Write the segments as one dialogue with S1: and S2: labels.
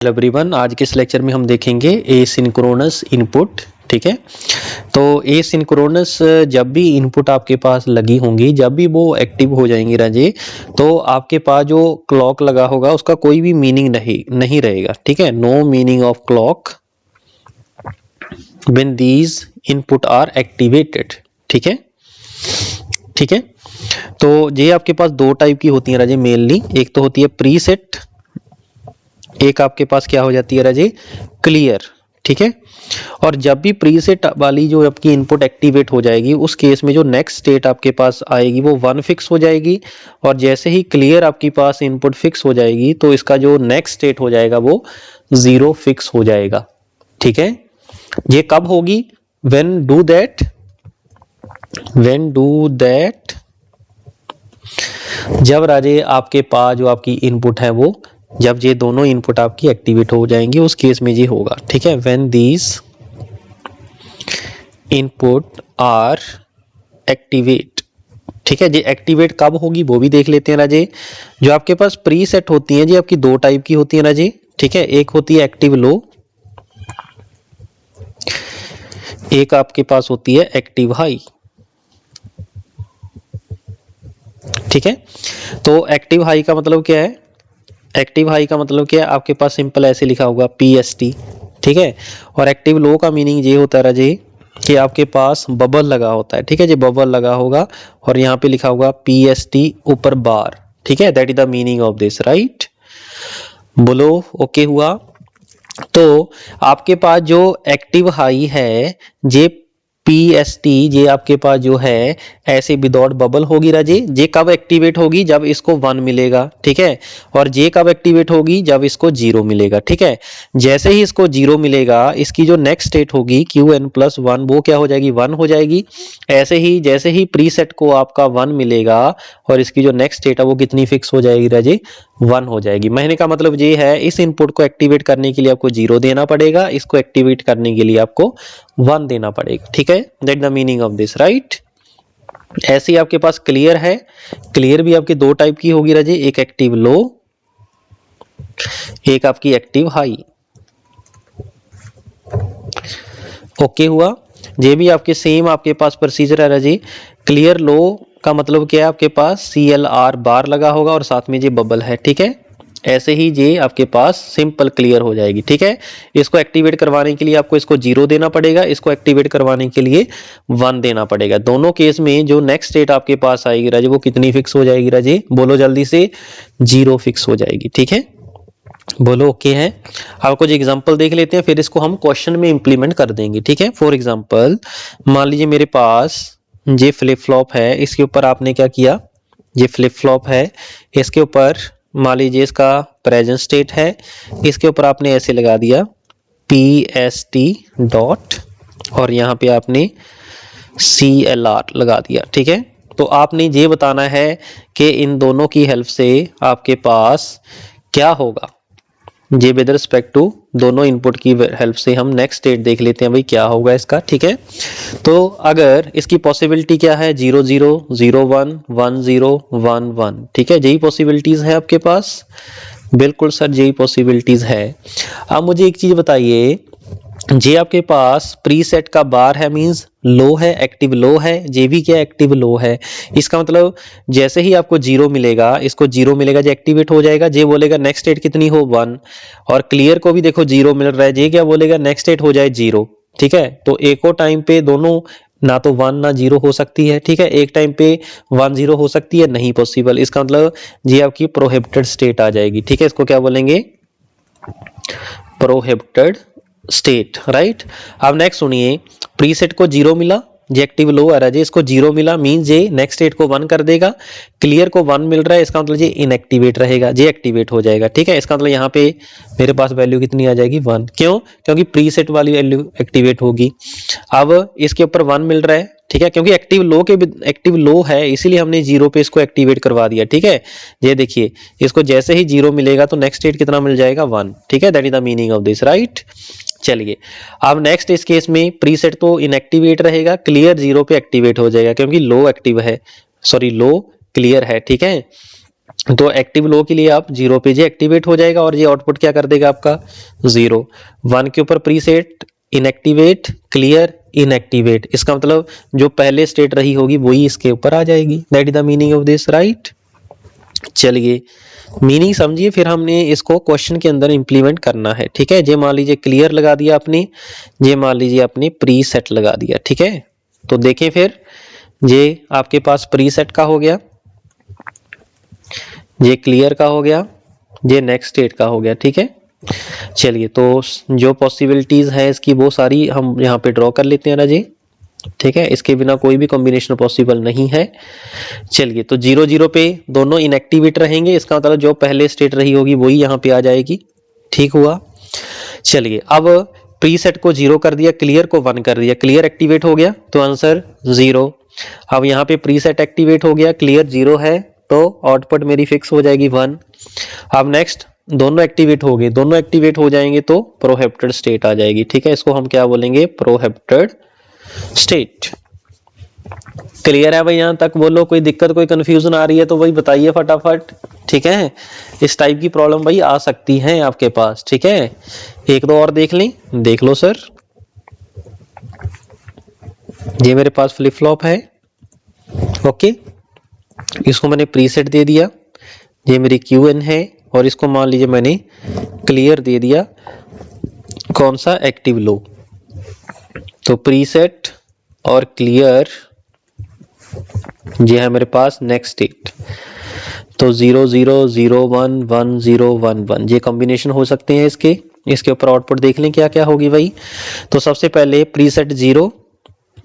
S1: Hello everyone, आज के इस लेक्चर में हम देखेंगे एसिंक्रोनस इनपुट। ठीक है, तो एसिंक्रोनस जब भी इनपुट आपके पास लगी होंगी, जब भी वो एक्टिव हो जाएंगी राजे, तो आपके पास जो क्लॉक लगा होगा उसका कोई भी मीनिंग नहीं रहेगा। ठीक है, no meaning of clock when these input are activated. ठीक है, ठीक है। तो ये आपके पास दो टाइप की होती है राजे मेनली, एक तो होती है प्रीसेट, एक आपके पास क्या हो जाती है राजे, क्लियर। ठीक है, और जब भी प्रीसेट वाली जो आपकी इनपुट एक्टिवेट हो जाएगी उस केस में जो नेक्स्ट स्टेट आपके पास आएगी वो 1 फिक्स हो जाएगी, और जैसे ही क्लियर आपके पास इनपुट फिक्स हो जाएगी तो इसका जो नेक्स्ट स्टेट हो जाएगा वो 0 फिक्स हो जाएगा। ठीक है, ये कब होगी, व्हेन डू दैट जब राजे आपके पास जो आपकी इनपुट है वो, जब ये दोनों इनपुट आपकी एक्टिवेट हो जाएंगी उस केस में ये होगा। ठीक है, when these input are activate. ठीक है, ये एक्टिवेट कब होगी वो भी देख लेते हैं राजे। जो आपके पास प्री सेट होती है जी, आपकी दो टाइप की होती है राजे। ठीक है, एक होती है एक्टिव लो, एक आपके पास होती है एक्टिव हाई। ठीक है, तो एक्टिव हाई का मतलब क्या है, एक्टिव हाई का मतलब क्या है, आपके पास सिंपल ऐसे लिखा होगा PST। ठीक है, और एक्टिव लो का मीनिंग ये होता है राजे कि आपके पास बबल लगा होता है। ठीक है, ये बबल लगा होगा और यहाँ पे लिखा होगा PST ऊपर बार। ठीक है, that is the meaning of this, right. बोलो ओके हुआ। तो आपके पास जो एक्टिव हाई है जे PST, ये आपके पास जो है ऐसे विदाउट बबल होगी राजे। ये कब एक्टिवेट होगी, जब इसको 1 मिलेगा। ठीक है, और ये कब एक्टिवेट होगी, जब इसको 0 मिलेगा। ठीक है, जैसे ही इसको 0 मिलेगा इसकी जो नेक्स्ट स्टेट होगी Qn+1 वो क्या हो जाएगी, 1 हो जाएगी। ऐसे ही जैसे ही प्रीसेट को आपका 1 मिलेगा और इसकी जो नेक्स्ट स्टेट है वो कितनी फिक्स हो जाएगी राजे, 1 हो जाएगी। महीने का मतलब ये है इस इनपुट को एक्टिवेट करने के लिए आपको 0 देना पड़ेगा, इसको एक्टिवेट करने के लिए आपको 1 देना पड़ेगा। ठीक है, that the meaning of this, right. ऐसे ही आपके पास क्लियर है, क्लियर भी आपकी दो टाइप की होगी राजे, एक एक्टिव लो, एक आपकी एक्टिव हाई। ओके हुआ। ये भी आपके सेम आपके पास प्रोसीजर है राजे। क्लियर लो का मतलब क्या है, आपके पास CLR बार लगा होगा और साथ में ये बबल है। ठीक है, ऐसे ही ये आपके पास सिंपल क्लियर हो जाएगी। ठीक है, इसको एक्टिवेट करवाने के लिए आपको इसको 0 देना पड़ेगा, इसको एक्टिवेट करवाने के लिए 1 देना पड़ेगा। दोनों केस में जो नेक्स्ट स्टेट आपके पास आएगी राजे वो कितनी फिक्स हो जाएगी राजे, बोलो जल्दी से, 0 फिक्स हो जाएगी। ठीक है, बोलो ओके है। अब कुछ एग्जांपल देख लेते हैं, फिर इसको हम क्वेश्चन में इंप्लीमेंट कर देंगे। ठीक है, फॉर एग्जांपल मान लीजिए मेरे पास ये फ्लिप फ्लॉप है, इसके ऊपर आपने क्या किया, ये फ्लिप फ्लॉप है, इसके ऊपर मान लीजिए इसका प्रेजेंट स्टेट है, इसके ऊपर आपने ऐसे लगा दिया PST डॉट और यहाँ पे आपने CLR लगा दिया। ठीक है, तो आपने ये बताना है कि इन दोनों की हेल्प से आपके पास क्या होगा। जी विद रिस्पेक्ट टू दोनों इनपुट की हेल्प से हम नेक्स्ट स्टेट देख लेते हैं भाई क्या होगा इसका। ठीक है, तो अगर इसकी पॉसिबिलिटी क्या है, 0 0 0 1 1 0 1 1। ठीक है, यही पॉसिबिलिटीज है आपके पास, बिल्कुल सर यही पॉसिबिलिटीज है। अब मुझे एक चीज बताइए, जे आपके पास प्रीसेट का बार है मींस लो है, एक्टिव लो है, जे भी क्या एक्टिव लो है। इसका मतलब जैसे ही आपको 0 मिलेगा, इसको 0 मिलेगा जे एक्टिवेट हो जाएगा, जे बोलेगा नेक्स्ट स्टेट कितनी हो 1, और क्लियर को भी देखो 0 मिल रहा है, जे क्या बोलेगा नेक्स्ट स्टेट हो जाए 0। ठीक है, तो एक और टाइम पे दोनों ना तो 1 ना 0 हो सकती है। ठीक है, एक टाइम पे 1 0 हो सकती है, नहीं पॉसिबल। इसका मतलब ये आपकी प्रोहिबिटेड स्टेट आ जाएगी। ठीक है, इसको क्या बोलेंगे, प्रोहिबिटेड स्टेट, राइट। अब नेक्स्ट सुनिए, प्रीसेट को 0 मिला, जे एक्टिव लो आ रहा है, इसको 0 मिला मीन जे नेक्स्ट स्टेट को 1 कर देगा, क्लियर को 1 मिल रहा है, इसका मतलब जे इनएक्टिवेट रहेगा, जे एक्टिवेट हो जाएगा। ठीक है, इसका मतलब यहाँ पे मेरे पास वैल्यू कितनी आ जाएगी, 1। क्यों, क्योंकि प्रीसेट वाली वैल्यू एक्टिवेट होगी। अब इसके ऊपर 1 मिल रहा है, ठीक है, क्योंकि एक्टिव लो है इसीलिए हमने 0 पे इसको एक्टिवेट करवा दिया। ठीक है, ये देखिए इसको जैसे ही 0 मिलेगा तो नेक्स्ट स्टेट कितना मिल जाएगा, 1। ठीक है, that is the meaning of this, right. चलिए अब नेक्स्ट इस केस में प्रीसेट तो इनएक्टिवेट रहेगा, क्लियर 0 पे एक्टिवेट हो जाएगा क्योंकि लो एक्टिव है, सॉरी लो क्लियर है। ठीक है, तो एक्टिव लो के लिए आप 0 पे जे एक्टिवेट हो जाएगा और ये आउटपुट क्या कर देगा आपका 0। 1 के ऊपर प्रीसेट इनएक्टिवेट क्लियर इनएक्टिवेट, इसका मतलब जो पहले स्टेट रही होगी वही इसके ऊपर आ जाएगी। That is the meaning of this, right. चलिए मीनिंग समझिए, फिर हमने इसको क्वेश्चन के अंदर इंप्लीमेंट करना है। ठीक है, जे मान लीजिए क्लियर लगा दिया आपने, जे मान लीजिए आपने प्री सेट लगा दिया। ठीक है, तो देखें फिर ये आपके पास प्री सेट का हो गया, ये क्लियर का हो गया, ये नेक्स्ट स्टेट का हो गया। ठीक है, चलिए तो जो पॉसिबिलिटीज है इसकी वो सारी हम यहाँ पे ड्रॉ कर लेते हैं ना जी। ठीक है, इसके बिना कोई भी कॉम्बिनेशन पॉसिबल नहीं है। चलिए तो 0 0 पे दोनों इनएक्टिवेट रहेंगे, इसका मतलब जो पहले स्टेट रही होगी वही यहाँ पे आ जाएगी। ठीक हुआ। चलिए अब प्रीसेट को 0 कर दिया, क्लियर को 1 कर दिया, क्लियर एक्टिवेट हो गया तो आंसर 0। अब यहाँ पे प्रीसेट एक्टिवेट हो गया, क्लियर 0 है तो आउटपुट मेरी फिक्स हो जाएगी 1। अब नेक्स्ट दोनों एक्टिवेट हो गए, दोनों एक्टिवेट हो जाएंगे तो प्रोहिबिटेड स्टेट आ जाएगी। ठीक है, इसको हम क्या बोलेंगे, प्रोहिबिटेड स्टेट। क्लियर है भाई, यहां तक बोलो, कोई दिक्कत कोई कंफ्यूजन आ रही है तो भाई बताइए फटाफट। ठीक है, इस टाइप की प्रॉब्लम भाई आ सकती है आपके पास। ठीक है, एक दो और देख लें, देख लो सर। ये मेरे पास फ्लिप फ्लॉप है, ओके, इसको मैंने प्रीसेट दे दिया, ये मेरी क्यूएन है और इसको मान लीजिए मैंने क्लियर दे दिया, कौन सा, एक्टिव लो। तो प्रीसेट और क्लियर ये है मेरे पास नेक्स्ट स्टेट। तो 0 0 0 1 1 0 1 1 ये कॉम्बिनेशन हो सकते हैं इसके। इसके ऊपर आउटपुट देख लें क्या क्या होगी भाई। तो सबसे पहले प्रीसेट 0,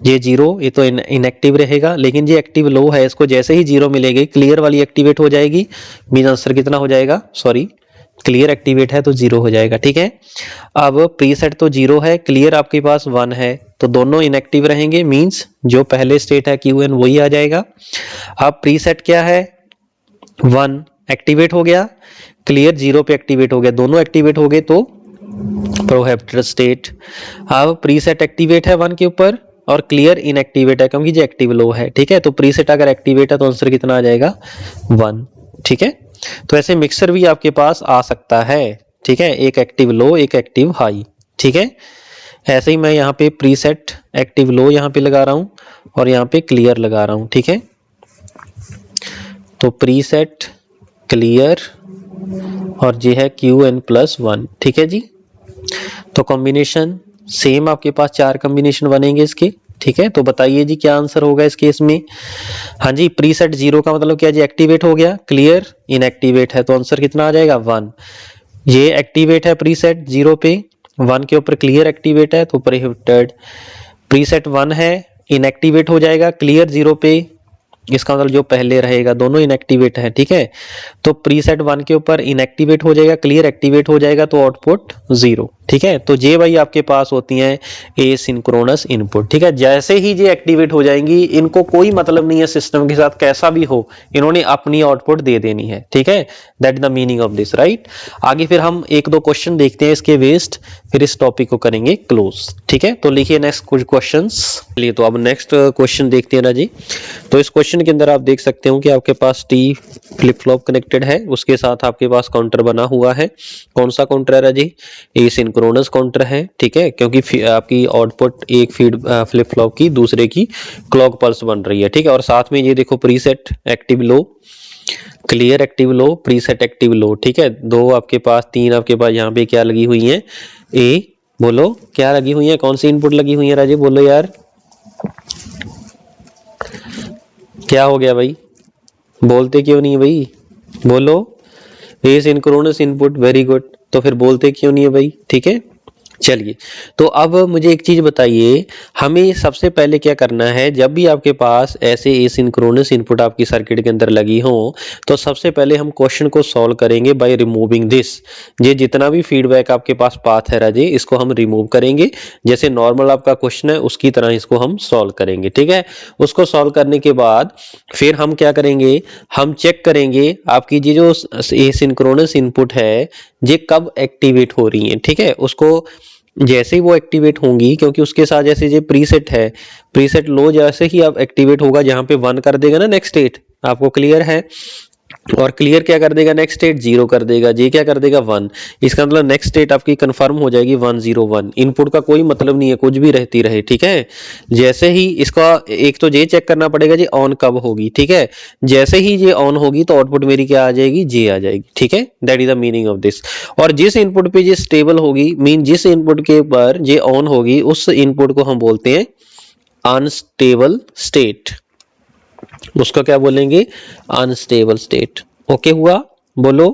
S1: ये 0 ये तो इनएक्टिव रहेगा, लेकिन ये एक्टिव लो है, इसको जैसे ही 0 मिलेगी क्लियर वाली एक्टिवेट हो जाएगी। मीन आंसर कितना हो जाएगा, सॉरी क्लियर एक्टिवेट है तो 0 हो जाएगा। ठीक है, अब प्रीसेट तो 0 है, क्लियर आपके पास 1 है, तो दोनों इनएक्टिव रहेंगे, मींस जो पहले स्टेट है क्यूएन वही आ जाएगा। अब प्रीसेट क्या है, 1 एक्टिवेट हो गया, क्लियर 0 पे एक्टिवेट हो गया, दोनों एक्टिवेट हो गए तो प्रोहिबिटेड स्टेट। अब प्रीसेट एक्टिवेट है 1 के ऊपर और क्लियर इनएक्टिवेट है क्योंकि जो एक्टिव लो है। ठीक है, तो प्रीसेट अगर एक्टिवेट है तो आंसर कितना आ जाएगा 1। ठीक है, तो ऐसे मिक्सर भी आपके पास आ सकता है। ठीक है, एक एक्टिव लो एक एक्टिव हाई। ठीक है, ऐसे ही मैं यहाँ पे प्रीसेट एक्टिव लो यहाँ पे लगा रहा हूँ और यहाँ पे क्लियर लगा रहा हूँ। ठीक है, तो प्रीसेट क्लियर और ये है QN+1। ठीक है जी, तो कॉम्बिनेशन सेम आपके पास 4 कॉम्बिनेशन बनेंगे इसके। ठीक है, तो बताइए जी क्या आंसर होगा इस केस में। हाँ जी, प्रीसेट 0 का मतलब क्या जी, एक्टिवेट हो गया, क्लियर इनएक्टिवेट है तो आंसर कितना आ जाएगा 1। ये एक्टिवेट है प्रीसेट 0 पे, 1 के ऊपर क्लियर एक्टिवेट है तो प्रोहिबिटेड। प्रीसेट 1 है, इनएक्टिवेट हो जाएगा, क्लियर 0 पे, इसका मतलब जो पहले रहेगा दोनों इनएक्टिवेट है। ठीक है, तो प्रीसेट 1 के ऊपर इनएक्टिवेट हो जाएगा, क्लियर एक्टिवेट हो जाएगा तो आउटपुट 0। ठीक है, तो ये भाई आपके पास होती हैं एसिंक्रोनस इनपुट। ठीक है, जैसे ही ये एक्टिवेट हो जाएंगी इनको कोई मतलब नहीं है सिस्टम के साथ, कैसा भी हो इन्होंने अपनी आउटपुट दे देनी है। ठीक है, that the meaning of this, right. आगे फिर हम एक दो क्वेश्चन देखते हैं इसके वेस्ट, फिर इस टॉपिक को करेंगे क्लोज। ठीक है, तो लिखिए नेक्स्ट कुछ क्वेश्चंस। चलिए तो अब नेक्स्ट क्वेश्चन देखते हैं ना जी। तो इस क्वेश्चन के अंदर आप देख सकते हो कि आपके पास टी फ्लिप फ्लॉप कनेक्टेड है, उसके साथ आपके पास काउंटर बना हुआ है। कौन सा काउंटर है जी, एसिंक्रोनस काउंटर है। ठीक है, क्योंकि आपकी आउटपुट एक फीड फ्लिप फ्लॉप की दूसरे की क्लॉक पल्स बन रही है। ठीक है, और साथ में ये देखो preset active low clear active low preset active low. ठीक है, दो आपके पास, तीन आपके पास यहाँ पे क्या लगी हुई है, ए बोलो क्या लगी हुई है, कौन सी इनपुट लगी हुई है राजे, बोलो यार क्या हो गया भाई, बोलते क्यों नहीं भाई, बोलो। एसिंक्रोनस इनपुट, वेरी गुड, तो फिर बोलते क्यों नहीं है भाई। ठीक है, चलिए तो अब मुझे एक चीज बताइए, हमें सबसे पहले क्या करना है, जब भी आपके पास ऐसे एसिंक्रोनस इनपुट आपकी सर्किट के अंदर लगी हो तो सबसे पहले हम क्वेश्चन को सॉल्व करेंगे बाय रिमूविंग दिस। ये जितना भी फीडबैक आपके पास पाथ है राजे, इसको हम रिमूव करेंगे, जैसे नॉर्मल आपका क्वेश्चन है उसकी तरह इसको हम सॉल्व करेंगे। ठीक है, उसको सॉल्व करने के बाद फिर हम क्या करेंगे, हम चेक करेंगे आपकी ये जो एसिंक्रोनस इनपुट है ये कब एक्टिवेट हो रही है। ठीक है, उसको जैसे ही वो एक्टिवेट होंगी, क्योंकि उसके साथ जैसे ये प्रीसेट है, प्रीसेट लो जैसे ही आप एक्टिवेट होगा जहां पे 1 कर देगा ना नेक्स्ट स्टेट, आपको क्लियर है। और क्लियर क्या कर देगा, नेक्स्ट स्टेट 0 कर देगा, जे क्या कर देगा 1। इसका मतलब नेक्स्ट स्टेट आपकी कंफर्म हो जाएगी 101। इनपुट का कोई मतलब नहीं है, कुछ भी रहती रहे, ठीक है। जैसे ही इसका एक तो जे चेक करना पड़ेगा जी ऑन कब होगी, ठीक है। जैसे ही ये ऑन होगी तो आउटपुट मेरी क्या आ जाएगी, जे आ जाएगी, ठीक है। That is the meaning of this. और जिस इनपुट पे ये स्टेबल होगी, मीन जिस इनपुट के ऊपर ये ऑन होगी, उस इनपुट को हम बोलते हैं अनस्टेबल स्टेट। उसका क्या बोलेंगे, अनस्टेबल स्टेट। ओके हुआ, बोलो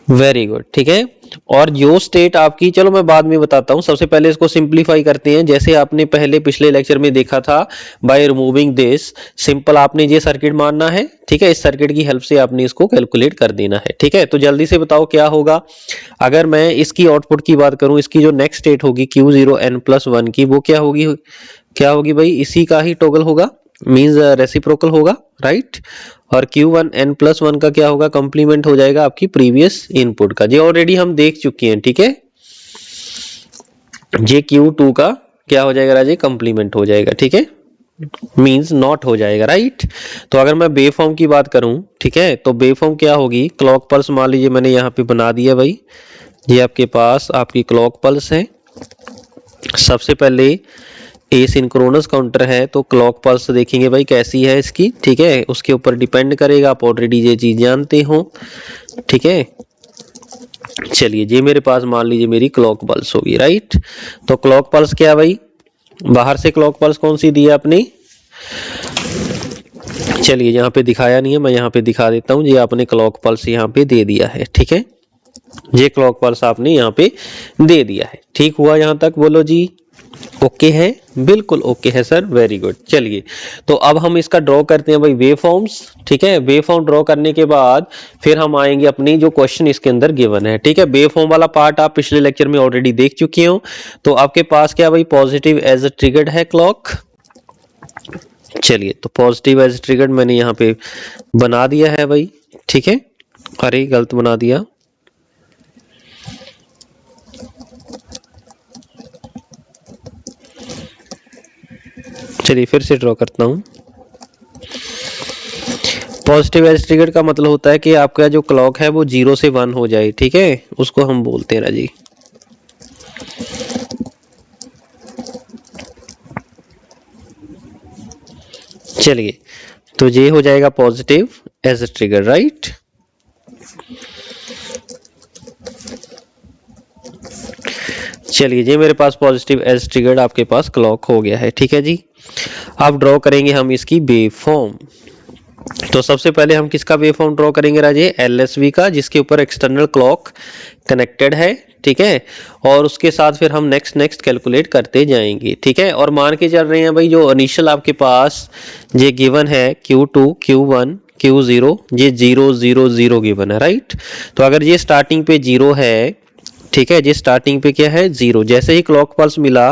S1: वेरी गुड, ठीक है। और जो स्टेट आपकी, चलो मैं बाद में बताता हूं, सबसे पहले इसको सिंपलीफाई करते हैं। जैसे आपने पहले पिछले लेक्चर में देखा था, बाय रिमूविंग दिस, सिंपल आपने ये सर्किट मानना है, ठीक है। इस सर्किट की हेल्प से आपने इसको कैलकुलेट कर देना है, ठीक है। तो जल्दी से बताओ क्या होगा। अगर मैं इसकी आउटपुट की बात करूं, इसकी जो नेक्स्ट स्टेट होगी Q0n+1 की, वो क्या होगी, क्या होगी भाई, इसी का ही टॉगल होगा, मींस रेसिप्रोकल होगा, राइट। और Q1n+1 का क्या होगा, कंप्लीमेंट हो जाएगा आपकी प्रीवियस इनपुट का। ये ऑलरेडी हम देख चुके हैं, ठीक है। ये Q2 का क्या हो जाएगा राजे, कंप्लीमेंट हो जाएगा, ठीक है, मींस नॉट हो जाएगा, राइट। तो अगर मैं वेवफॉर्म की बात करूं, ठीक है, तो वेवफॉर्म क्या होगी, क्लॉक पल्स मान लीजिए मैंने यहाँ पे बना दिया भाई। ये आपके पास आपकी क्लॉक पल्स है। सबसे पहले एसिंक्रोनस काउंटर है, तो क्लॉक पल्स देखेंगे भाई कैसी है इसकी, ठीक है, उसके ऊपर डिपेंड करेगा, आप ऑलरेडी ये चीज जानते हो, ठीक है। चलिए, ये मेरे पास मान लीजिए मेरी क्लॉक पल्स होगी, राइट। तो क्लॉक पल्स क्या भाई, बाहर से क्लॉक पल्स कौन सी दी है आपने, चलिए यहाँ पे दिखाया नहीं है, मैं यहाँ पे दिखा देता हूँ। ये आपने क्लॉक पल्स यहाँ पे दे दिया है, ठीक है। ये क्लॉक पल्स आपने यहाँ पे दे दिया है, ठीक हुआ यहाँ तक, बोलो जी ओके है, बिल्कुल ओके है सर, वेरी गुड। चलिए, तो अब हम इसका ड्रॉ करते हैं भाई वेव फॉर्म्स, ठीक है। वेव फॉर्म ड्रॉ करने के बाद फिर हम आएंगे अपनी जो क्वेश्चन इसके अंदर गिवन है, ठीक है। वेव फॉर्म वाला पार्ट आप पिछले लेक्चर में ऑलरेडी देख चुके हो। तो आपके पास क्या भाई, पॉजिटिव एज ट्रिगर्ड है क्लॉक। चलिए, तो पॉजिटिव एज ट्रिगर्ड मैंने यहाँ पे बना दिया है भाई, ठीक है। अरे गलत बना दिया, चलिए फिर से ड्रॉ करता हूं। पॉजिटिव एज ट्रिगर का मतलब होता है कि आपका जो क्लॉक है वो 0 से 1 हो जाए, ठीक है, उसको हम बोलते हैं राजी। चलिए, तो ये हो जाएगा पॉजिटिव एज ट्रिगर, राइट। चलिए, ये मेरे पास पॉजिटिव एज ट्रिगर्ड आपके पास क्लॉक हो गया है, ठीक है जी। अब ड्रॉ करेंगे हम इसकी वेव फॉर्म। तो सबसे पहले हम किसका वेव फॉर्म ड्रॉ करेंगे राजे, एलएसवी का, जिसके ऊपर एक्सटर्नल क्लॉक कनेक्टेड है, ठीक है। और उसके साथ फिर हम नेक्स्ट कैलकुलेट करते जाएंगे, ठीक है। और मान के चल रहे हैं भाई, जो इनिशियल आपके पास ये गिवन है Q2 Q1 Q0, ये 0 0 0 गिवन है, राइट। तो अगर ये स्टार्टिंग पे 0 है, ठीक है, ये स्टार्टिंग पे क्या है 0, जैसे ही क्लॉक पल्स मिला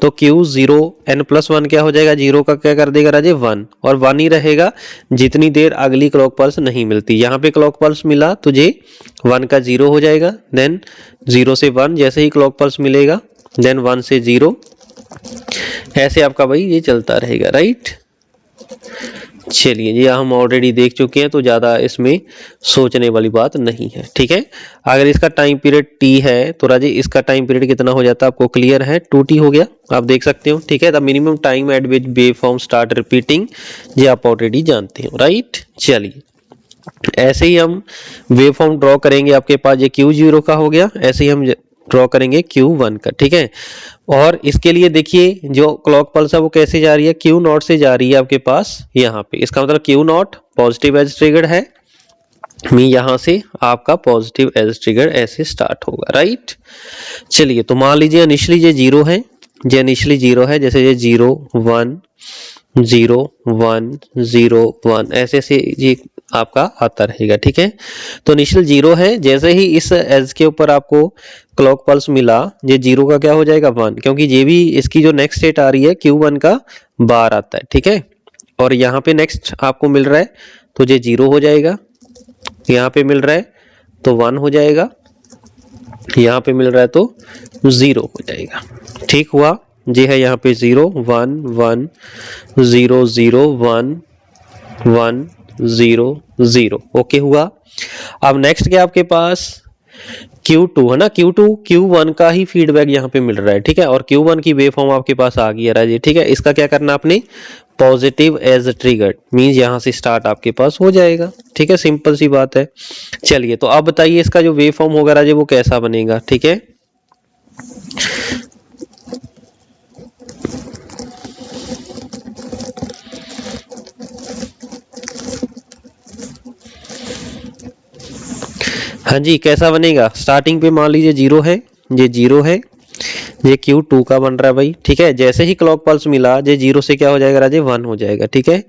S1: तो Q0n+1 क्या हो जाएगा, 0 का क्या कर देगा राजे 1, और 1 ही रहेगा जितनी देर अगली क्लॉक पल्स नहीं मिलती। यहाँ पे क्लॉक पल्स मिला तो ये 1 का 0 हो जाएगा, देन 0 से 1, जैसे ही क्लॉक पल्स मिलेगा देन 1 से 0, ऐसे आपका भाई ये चलता रहेगा, राइट। चलिए, ये हम ऑलरेडी देख चुके हैं, तो ज्यादा इसमें सोचने वाली बात नहीं है, ठीक है। अगर इसका टाइम पीरियड t है तो राजे इसका टाइम पीरियड कितना हो जाता है, आपको क्लियर है, 2t हो गया, आप देख सकते हो, ठीक है। The minimum time eight which wave form start repeating, ये आप ऑलरेडी जानते हो, राइट। चलिए, ऐसे ही हम वेव फॉर्म ड्रॉ करेंगे, आपके पास ये Q0 का हो गया, ऐसे ही हम ड्रॉ करेंगे Q1 का, ठीक है। और इसके लिए देखिए जो क्लॉक पल्स है वो कैसे जा रही है, Q0 से जा रही है आपके पास यहाँ पे, इसका मतलब Q0 पॉजिटिव एज ट्रिगर्ड है, मी यहाँ से आपका पॉजिटिव एज ट्रिगर ऐसे स्टार्ट होगा, राइट। चलिए, तो मान लीजिए इनिशियली ये 0 है, ये इनिशियली 0 है, जैसे ये 0 1 0 1 0 1 ऐसे ऐसे ये आपका आता रहेगा, ठीक है। तो इनिशियल 0 है, जैसे ही इस एज के ऊपर आपको क्लॉक पल्स मिला, ये 0 का क्या हो जाएगा 1, क्योंकि ये भी इसकी जो नेक्स्ट स्टेट आ रही है Q1 का बार आता है, ठीक है। और यहाँ पे नेक्स्ट आपको मिल रहा है तो ये 0 हो जाएगा, यहाँ पे मिल रहा है तो 1 हो जाएगा, यहाँ पे मिल रहा है तो 0 हो जाएगा, ठीक हुआ। जी है, यहाँ पे 0 1 1 0 0 1 1 0 0। ओके हुआ। अब नेक्स्ट क्या आपके पास Q2 है ना, Q2 Q1 का ही फीडबैक यहाँ पे मिल रहा है, ठीक है, और Q1 की वेव फॉर्म आपके पास आ गई है राजी, ठीक है। इसका क्या करना आपने, पॉजिटिव एज ट्रिगर्ड, मींस यहाँ से स्टार्ट आपके पास हो जाएगा, ठीक है, सिंपल सी बात है। चलिए तो आप बताइए इसका जो वेव फॉर्म होगा राजे वो कैसा बनेगा, ठीक है। हाँ जी, कैसा बनेगा, स्टार्टिंग पे मान लीजिए 0 है, ये 0 है, ये Q2 का बन रहा है भाई, ठीक है। जैसे ही क्लॉक पल्स मिला ये 0 से क्या हो जाएगा राजे, 1 हो जाएगा, ठीक है।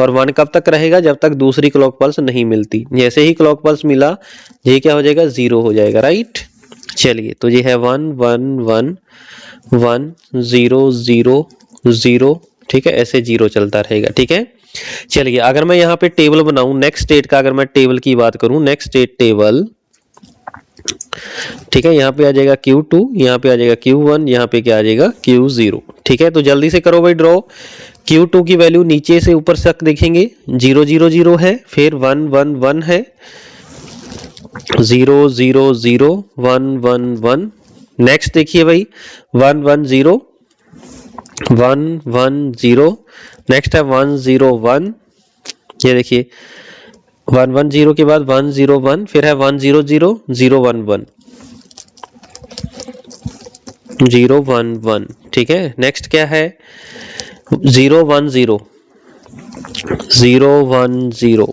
S1: और 1 कब तक रहेगा, जब तक दूसरी क्लॉक पल्स नहीं मिलती। जैसे ही क्लॉक पल्स मिला ये क्या हो जाएगा, 0 हो जाएगा, राइट। चलिए तो ये है 1 1 1 1 0 0 0, ठीक है, ऐसे 0 चलता रहेगा, ठीक है। चलिए अगर मैं यहाँ पे टेबल बनाऊं नेक्स्ट स्टेट का, अगर मैं टेबल की बात करूं, नेक्स्ट स्टेट टेबल, ठीक है, यहाँ पे आ जाएगा Q2, यहाँ पे आ जाएगा Q1, यहाँ पे क्या आ जाएगा Q0, ठीक है। तो जल्दी से करो भाई ड्रॉ। Q2 की वैल्यू नीचे से ऊपर तक देखेंगे, 0 0 0 है, फिर 1 1 1 है, 0 0 0 1 1 1। नेक्स्ट देखिए भाई 1 1 0 1 1 0, नेक्स्ट है 1 0 1, ये देखिए 1 1 0 के बाद 1 0 1, फिर है 1 0 0 0 1 1 0 1 1, ठीक है। नेक्स्ट क्या है 0 1 0 0 1 0,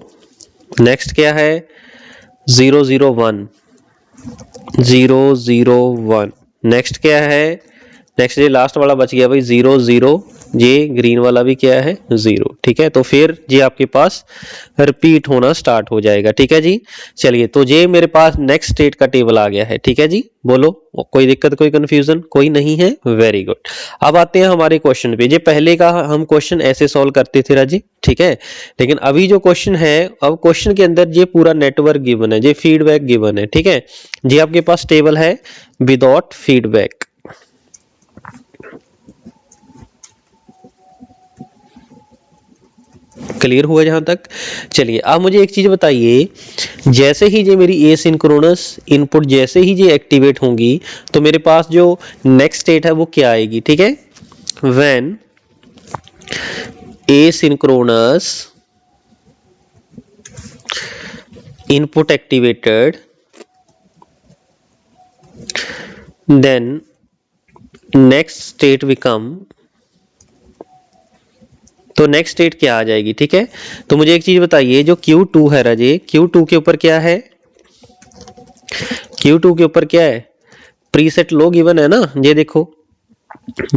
S1: नेक्स्ट क्या है 0 0 1 0 0 1, नेक्स्ट क्या है, नेक्स्ट ये लास्ट वाला बच गया भाई 0 0, ये ग्रीन वाला भी क्या है 0, ठीक है। तो फिर ये आपके पास रिपीट होना स्टार्ट हो जाएगा, ठीक है जी। चलिए तो ये मेरे पास नेक्स्ट स्टेट का टेबल आ गया है, ठीक है जी। बोलो कोई दिक्कत, कोई कंफ्यूजन, कोई नहीं है, वेरी गुड। अब आते हैं हमारे क्वेश्चन पे। ये पहले का हम क्वेश्चन ऐसे सॉल्व करते थे राजी, ठीक है, लेकिन अभी जो क्वेश्चन है, अब क्वेश्चन के अंदर ये पूरा नेटवर्क गिवन है, ये फीडबैक गिवन है, ठीक है। ये आपके पास टेबल है विदाउट फीडबैक। क्लियर हुआ जहां तक। चलिए अब मुझे एक चीज बताइए, जैसे ही ये मेरी एसिंक्रोनस इनपुट जैसे ही ये एक्टिवेट होंगी तो मेरे पास जो नेक्स्ट स्टेट है वो क्या आएगी, ठीक है। When asynchronous input activated then next state become, तो नेक्स्ट स्टेट क्या आ जाएगी, ठीक है। तो मुझे एक चीज बताइए, जो Q2 है राजे, Q2 के ऊपर क्या है, Q2 के ऊपर क्या है, प्रीसेट लो गिवन है ना, ये देखो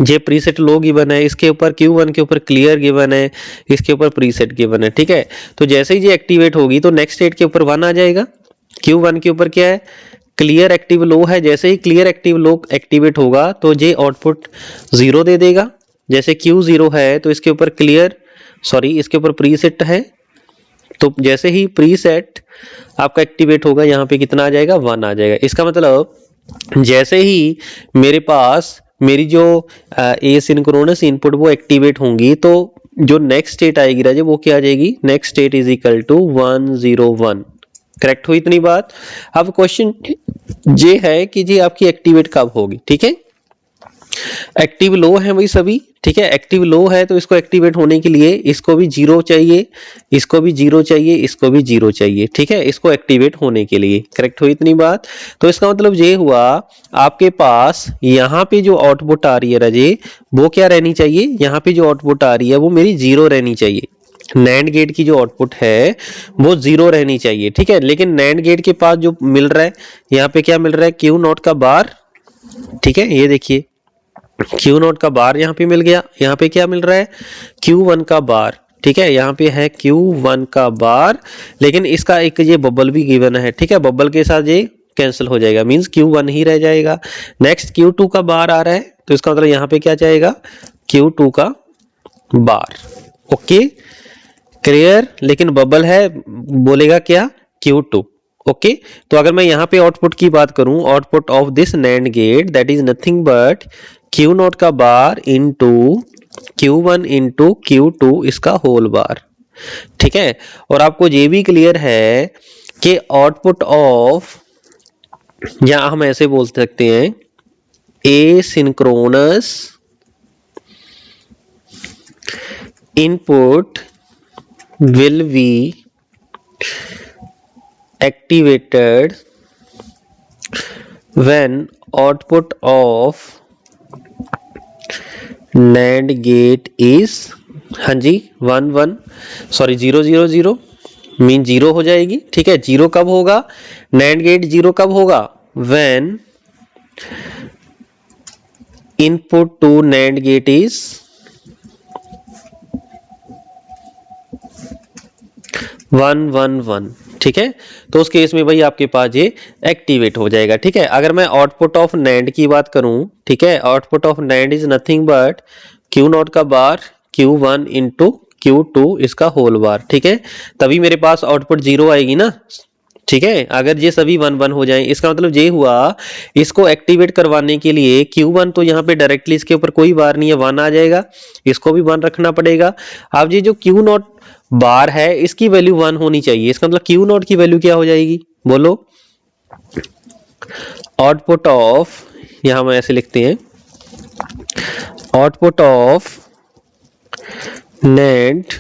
S1: ये प्रीसेट लो गिवन है, इसके ऊपर Q1 के ऊपर क्लियर गिवन है, इसके ऊपर प्रीसेट गिवन है, ठीक है। तो जैसे ही ये एक्टिवेट होगी तो नेक्स्ट स्टेट के ऊपर 1 आ जाएगा, Q1 के ऊपर क्या है, क्लियर एक्टिव लो है, जैसे ही क्लियर एक्टिव लो एक्टिवेट होगा तो ये आउटपुट 0 दे देगा। जैसे Q0 है तो इसके ऊपर क्लियर, सॉरी इसके ऊपर प्रीसेट है, तो जैसे ही प्रीसेट आपका एक्टिवेट होगा यहाँ पे कितना आ जाएगा, 1 आ जाएगा। इसका मतलब जैसे ही मेरे पास मेरी जो एसिंक्रोनस इनपुट वो एक्टिवेट होंगी तो जो नेक्स्ट स्टेट आएगी राजे वो क्या आ जाएगी, next state is equal to 1 0 1। Correct हुई इतनी बात। अब क्वेश्चन ये है कि जी आपकी एक्टिवेट कब होगी, ठीक है। एक्टिव लो है भाई सभी, ठीक है, एक्टिव लो है तो इसको एक्टिवेट होने के लिए इसको भी 0 चाहिए, इसको भी 0 चाहिए, इसको भी 0 चाहिए, ठीक है, इसको एक्टिवेट होने के लिए। करेक्ट हुई इतनी बात। तो इसका मतलब ये हुआ आपके पास यहाँ पे जो आउटपुट आ रही है राजे वो क्या रहनी चाहिए, यहाँ पे जो आउटपुट आ रही है वो मेरी 0 रहनी चाहिए। नैंड गेट की जो आउटपुट है वो 0 रहनी चाहिए, ठीक है। लेकिन नैंड गेट के पास जो मिल रहा है यहाँ पे क्या मिल रहा है, Q0 का बार, ठीक है, ये देखिए Q0 का बार यहाँ पे मिल गया, यहाँ पे क्या मिल रहा है, Q1 का बार, ठीक है, यहाँ पे है Q1 का बार, लेकिन इसका एक ये बबल भी गिवन है, ठीक है, बबल के साथ ये कैंसिल हो जाएगा, मींस Q1 ही रह जाएगा। नेक्स्ट Q2 का बार आ रहा है तो इसका मतलब यहाँ पे क्या जाएगा, Q2 का बार। ओके क्लियर, लेकिन बबल है बोलेगा क्या, Q2। ओके तो अगर मैं यहाँ पे आउटपुट की बात करूं, output of this NAND get that is nothing but Q0 का bar into Q1 into Q2 इसका होल बार, ठीक है। और आपको ये भी क्लियर है कि आउटपुट ऑफ, या हम ऐसे बोल सकते हैं, asynchronous input will be activated when output of NAND gate is, हाँ जी, 1 1 सॉरी 0 0 0 मीन 0 हो जाएगी। ठीक है, 0 कब होगा, NAND गेट 0 कब होगा, when input to NAND gate is 1 1 1। ठीक है, तो उस केस में भाई आपके पास ये एक्टिवेट हो जाएगा। ठीक है, अगर मैं आउटपुट ऑफ नैंड की बात करूं, ठीक है, output of NAND is nothing but Q not का बार Q1 इंटू Q2 इसका होल बार। ठीक है, तभी मेरे पास आउटपुट 0 आएगी ना। ठीक है, अगर ये सभी 1 1 हो जाएं, इसका मतलब ये हुआ इसको एक्टिवेट करवाने के लिए Q1 तो यहाँ पे डायरेक्टली इसके ऊपर कोई बार नहीं है, 1 आ जाएगा, इसको भी 1 रखना पड़ेगा। अब ये जो Q नॉट बार है इसकी वैल्यू 1 होनी चाहिए, इसका मतलब Q नॉट की वैल्यू क्या हो जाएगी, बोलो। आउटपुट ऑफ, यहां हम ऐसे लिखते हैं, output of NAND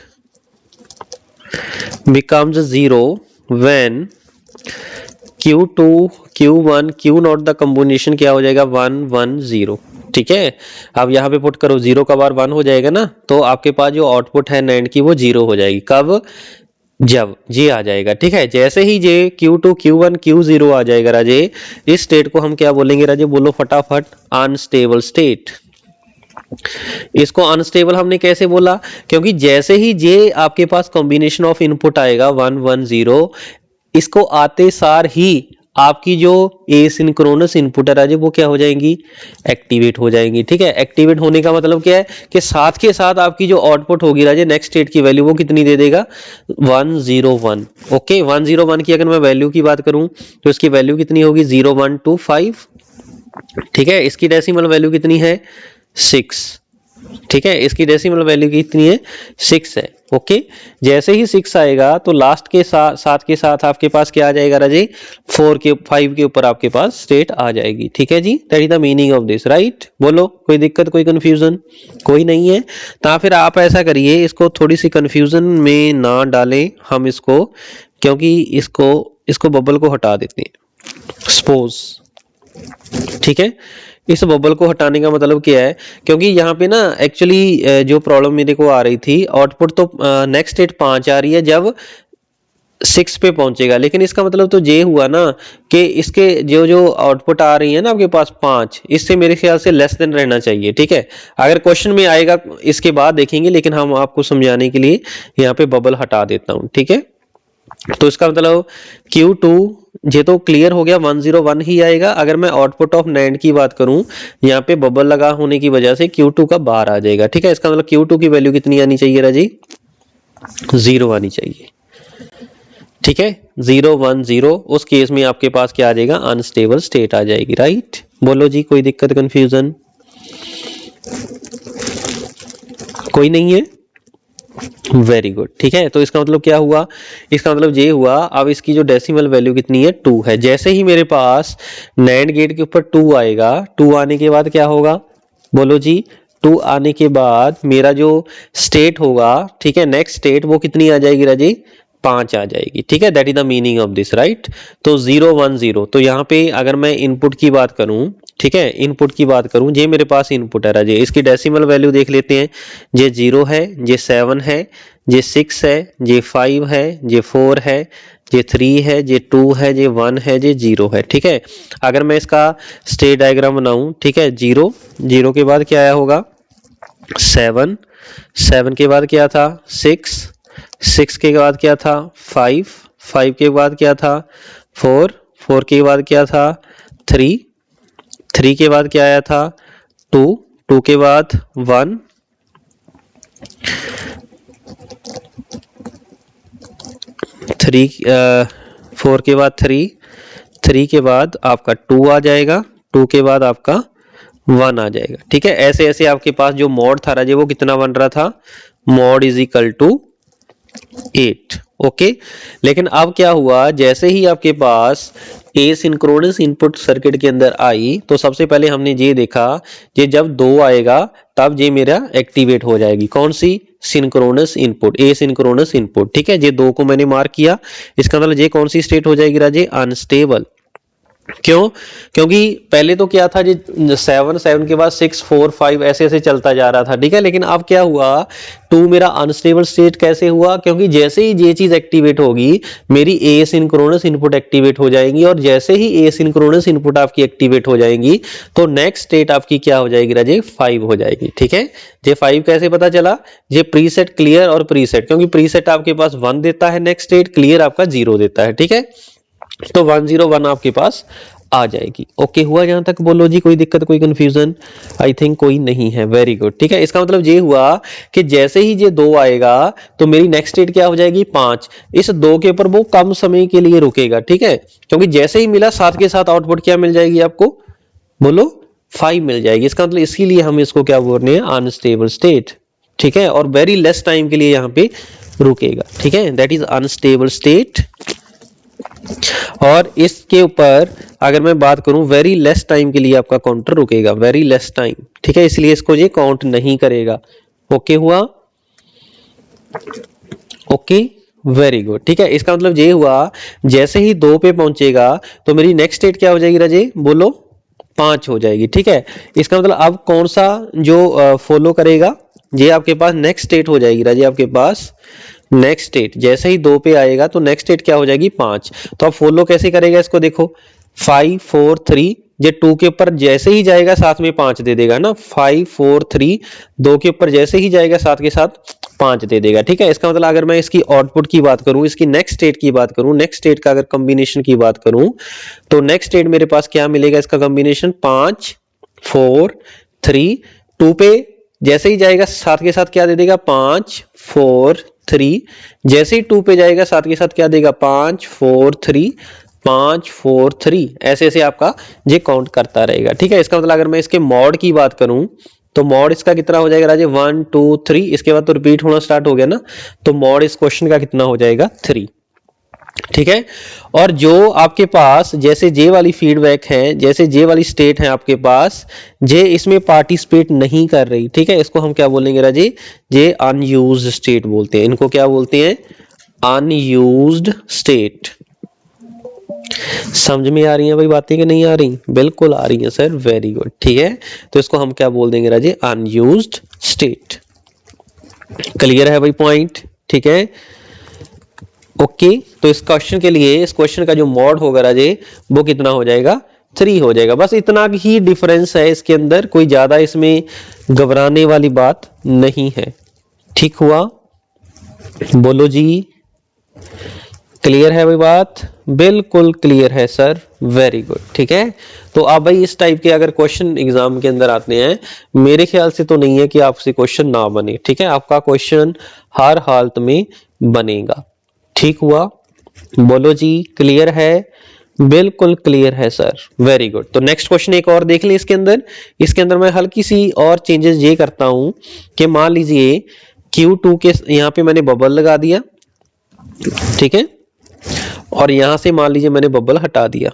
S1: becomes 0 when Q2 Q1 Q not the combination क्या हो जाएगा, 1 1 0। ठीक है, अब यहाँ पे पुट करो, 0 का बार 1 हो जाएगा ना, तो आपके पास जो आउटपुट है NAND की वो 0 हो जाएगी। कब, जब ये आ जाएगा। ठीक है, जैसे ही जे Q2 Q1 Q0 आ जाएगा राजे, इस स्टेट को हम क्या बोलेंगे राजे, बोलो फटाफट, अनस्टेबल स्टेट। इसको अनस्टेबल हमने कैसे बोला, क्योंकि जैसे ही जे आपके पास कॉम्बिनेशन ऑफ इनपुट आएगा 1 1 0, इसको आते सार ही आपकी जो एसिंक्रोनस इनपुट है राजे वो क्या हो जाएंगी, एक्टिवेट हो जाएंगी। ठीक है, एक्टिवेट होने का मतलब क्या है कि साथ के साथ आपकी जो आउटपुट होगी राजे नेक्स्ट स्टेट की वैल्यू वो कितनी दे देगा, 1 0 1। ओके, 1 0 1 की अगर मैं वैल्यू की बात करूं तो इसकी वैल्यू कितनी होगी, 0 1 2 5। ठीक है, इसकी डेसिमल वैल्यू कितनी है, 6। ठीक है, इसकी डेसिमल वैल्यू कितनी है, 6 है। ओके, जैसे ही 6 आएगा तो लास्ट के साथ के साथ आपके पास क्या आ जाएगा राजे, 4 के 5 के ऊपर आपके पास स्टेट आ जाएगी। ठीक है जी, that is the meaning of this, right. बोलो, कोई दिक्कत, कोई कंफ्यूजन, कोई नहीं है। तो फिर आप ऐसा करिए, इसको थोड़ी सी कंफ्यूजन में ना डालें हम इसको, क्योंकि इसको बबल को हटा देते हैं, सपोज। ठीक है, इस बबल को हटाने का मतलब क्या है, क्योंकि यहाँ पे ना एक्चुअली जो प्रॉब्लम मेरे को आ रही थी, आउटपुट तो नेक्स्ट स्टेट 5 आ रही है जब 6 पे पहुंचेगा, लेकिन इसका मतलब तो ये हुआ ना कि इसके जो आउटपुट आ रही है ना आपके पास 5, इससे मेरे ख्याल से लेस देन रहना चाहिए। ठीक है, अगर क्वेश्चन में आएगा इसके बाद देखेंगे, लेकिन हम आपको समझाने के लिए यहाँ पे बबल हटा देता हूँ। ठीक है, तो इसका मतलब Q2 ये तो क्लियर हो गया, 1 0 1 ही आएगा। अगर मैं आउटपुट ऑफ NAND की बात करूं, यहाँ पे बबल लगा होने की वजह से Q2 का बाहर आ जाएगा। ठीक है, इसका मतलब Q2 की वैल्यू कितनी आनी चाहिए राजी, 0 आनी चाहिए। ठीक है, 0 1 0, उस केस में आपके पास क्या आ जाएगा, अनस्टेबल स्टेट आ जाएगी, राइट। बोलो जी, कोई दिक्कत, कंफ्यूजन, कोई नहीं है, वेरी गुड। ठीक है, तो इसका मतलब क्या हुआ, इसका मतलब ये हुआ, अब इसकी जो डेसिमल वैल्यू कितनी है, 2 है। जैसे ही मेरे पास NAND गेट के ऊपर 2 आएगा, 2 आने के बाद क्या होगा, बोलो जी, 2 आने के बाद मेरा जो स्टेट होगा, ठीक है, नेक्स्ट स्टेट वो कितनी आ जाएगी राजी, 5 आ जाएगी। ठीक है, that is the meaning of this, right. तो 0 1 0, तो यहाँ पे अगर मैं इनपुट की बात करूं, ठीक है, इनपुट की बात करूं, ये मेरे पास इनपुट है राजे, इसकी डेसिमल वैल्यू देख लेते हैं। ये 0 है, ये 7 है, ये 6 है, ये 5 है, ये 4 है, ये 3 है, ये 2 है, ये 1 है, ये 0 है। ठीक है, अगर मैं इसका स्टेट डायग्राम बनाऊं, ठीक है, 0 0 के बाद क्या आया होगा, 7 7 के बाद क्या था, 6 6 के बाद क्या था, 5 5 के बाद क्या था, 4 4 के बाद क्या था, 3 3 के बाद क्या आया था, 2 2 के बाद 1 3 4 के बाद 3 3 के बाद आपका 2 आ जाएगा, 2 के बाद आपका 1 आ जाएगा। ठीक है, ऐसे ऐसे आपके पास जो मॉड था राजे वो कितना बन रहा था, mod is equal to 8। Okay, लेकिन अब क्या हुआ, जैसे ही आपके पास एसिंक्रोनस इनपुट सर्किट के अंदर आई तो सबसे पहले हमने ये देखा कि जब 2 आएगा तब ये मेरा एक्टिवेट हो जाएगी। कौन सी? Synchronous input, asynchronous input. ठीक है, ये 2 को मैंने मार्क किया। इसका मतलब ये कौन सी स्टेट हो जाएगी राजे? अनस्टेबल। क्यों? क्योंकि पहले तो क्या था जी, 7 के बाद 6 4 5 ऐसे ऐसे चलता जा रहा था। ठीक है, लेकिन अब क्या हुआ, 2 मेरा अनस्टेबल स्टेट कैसे हुआ? क्योंकि जैसे ही ये चीज एक्टिवेट होगी मेरी एसिंक्रोनस इनपुट एक्टिवेट हो जाएंगी, और जैसे ही एसिंक्रोनस इनपुट आपकी एक्टिवेट हो जाएंगी तो नेक्स्ट स्टेट आपकी क्या हो जाएगी राजे? 5 हो जाएगी। ठीक है, ये 5 कैसे पता चला? ये प्रीसेट, क्लियर और प्रीसेट, क्योंकि प्रीसेट आपके पास 1 देता है नेक्स्ट स्टेट, क्लियर आपका 0 देता है। ठीक है, तो 101 आपके पास आ जाएगी। ओके हुआ यहां तक? बोलो जी, कोई दिक्कत, कोई कंफ्यूजन? आई थिंक कोई नहीं है। Very good. ठीक है, इसका मतलब ये हुआ कि जैसे ही ये 2 आएगा तो मेरी नेक्स्ट स्टेट क्या हो जाएगी? 5। इस 2 के ऊपर वो कम समय के लिए रुकेगा। ठीक है, क्योंकि जैसे ही मिला साथ के साथ आउटपुट क्या मिल जाएगी आपको? बोलो, 5 मिल जाएगी। इसका मतलब इसीलिए हम इसको क्या बोल रहे हैं? Unstable state. ठीक है, और वेरी लेस टाइम के लिए यहां पे रुकेगा। ठीक है, दैट इज अनस्टेबल स्टेट। और इसके ऊपर अगर मैं बात करूं, वेरी लेस टाइम के लिए आपका काउंटर रुकेगा, वेरी लेस टाइम। ठीक है, इसलिए इसको ये काउंट नहीं करेगा। ओके हुआ? Okay, very good. ठीक है, इसका मतलब ये हुआ जैसे ही 2 पे पहुंचेगा तो मेरी नेक्स्ट स्टेट क्या हो जाएगी राजे? बोलो, 5 हो जाएगी। ठीक है, इसका मतलब अब कौन सा जो फॉलो करेगा? ये आपके पास नेक्स्ट स्टेट हो जाएगी राजे, आपके पास नेक्स्ट स्टेट जैसे ही 2 पे आएगा तो नेक्स्ट स्टेट क्या हो जाएगी? 5। तो अब फॉलो कैसे करेगा इसको? देखो, 5 4 3, ये 2 के ऊपर जैसे ही जाएगा साथ में 5 दे देगा ना। 5 4 3, 2 के ऊपर जैसे ही जाएगा साथ के साथ 5 दे देगा। ठीक है, इसका मतलब अगर मैं इसकी आउटपुट की बात करूं, इसकी नेक्स्ट स्टेट की बात करूं, नेक्स्ट स्टेट का अगर कॉम्बिनेशन की बात करूं तो नेक्स्ट स्टेट मेरे पास क्या मिलेगा? इसका कॉम्बिनेशन 5 4 3, 2 पे जैसे ही जाएगा साथ के साथ क्या दे देगा? 5 4 3, जैसे ही 2 पे जाएगा साथ के साथ क्या देगा? 5 4 3 5 4 3, ऐसे ऐसे आपका ये काउंट करता रहेगा। ठीक है, इसका मतलब अगर मैं इसके मॉड की बात करूं तो मॉड इसका कितना हो जाएगा राजे? 1 2 3, इसके बाद तो रिपीट होना स्टार्ट हो गया ना, तो मॉड इस क्वेश्चन का कितना हो जाएगा? 3। ठीक है, और जो आपके पास जैसे जे वाली फीडबैक है, जैसे जे वाली स्टेट है आपके पास, जे इसमें पार्टिसिपेट नहीं कर रही। ठीक है, इसको हम क्या बोलेंगे राजे? जे अनयूज्ड स्टेट बोलते हैं। इनको क्या बोलते हैं? Unused state. समझ में आ रही है भाई बातें कि नहीं आ रही? बिल्कुल आ रही है सर, वेरी गुड। ठीक है, तो इसको हम क्या बोल देंगे राजे? Unused state. क्लियर है भाई पॉइंट? ठीक है, ओके। तो इस क्वेश्चन के लिए, इस क्वेश्चन का जो मॉड होगा राजे, वो कितना हो जाएगा? 3 हो जाएगा। बस इतना ही डिफरेंस है इसके अंदर, कोई ज्यादा इसमें घबराने वाली बात नहीं है। ठीक हुआ? बोलो जी, क्लियर है भाई बात? बिल्कुल क्लियर है सर, वेरी गुड। ठीक है, तो अब भाई इस टाइप के अगर क्वेश्चन एग्जाम के अंदर आते हैं, मेरे ख्याल से तो नहीं है कि आपसे क्वेश्चन ना बने। ठीक है, आपका क्वेश्चन हर हालत में बनेगा। ठीक हुआ? बोलो जी, क्लियर है? बिल्कुल क्लियर है सर, वेरी गुड। तो नेक्स्ट क्वेश्चन एक और देख लें इसके अंदर। इसके अंदर मैं हल्की सी और चेंजेस ये करता हूं कि मान लीजिए Q2 के यहां पे मैंने बबल लगा दिया। ठीक है, और यहां से मान लीजिए मैंने बबल हटा दिया।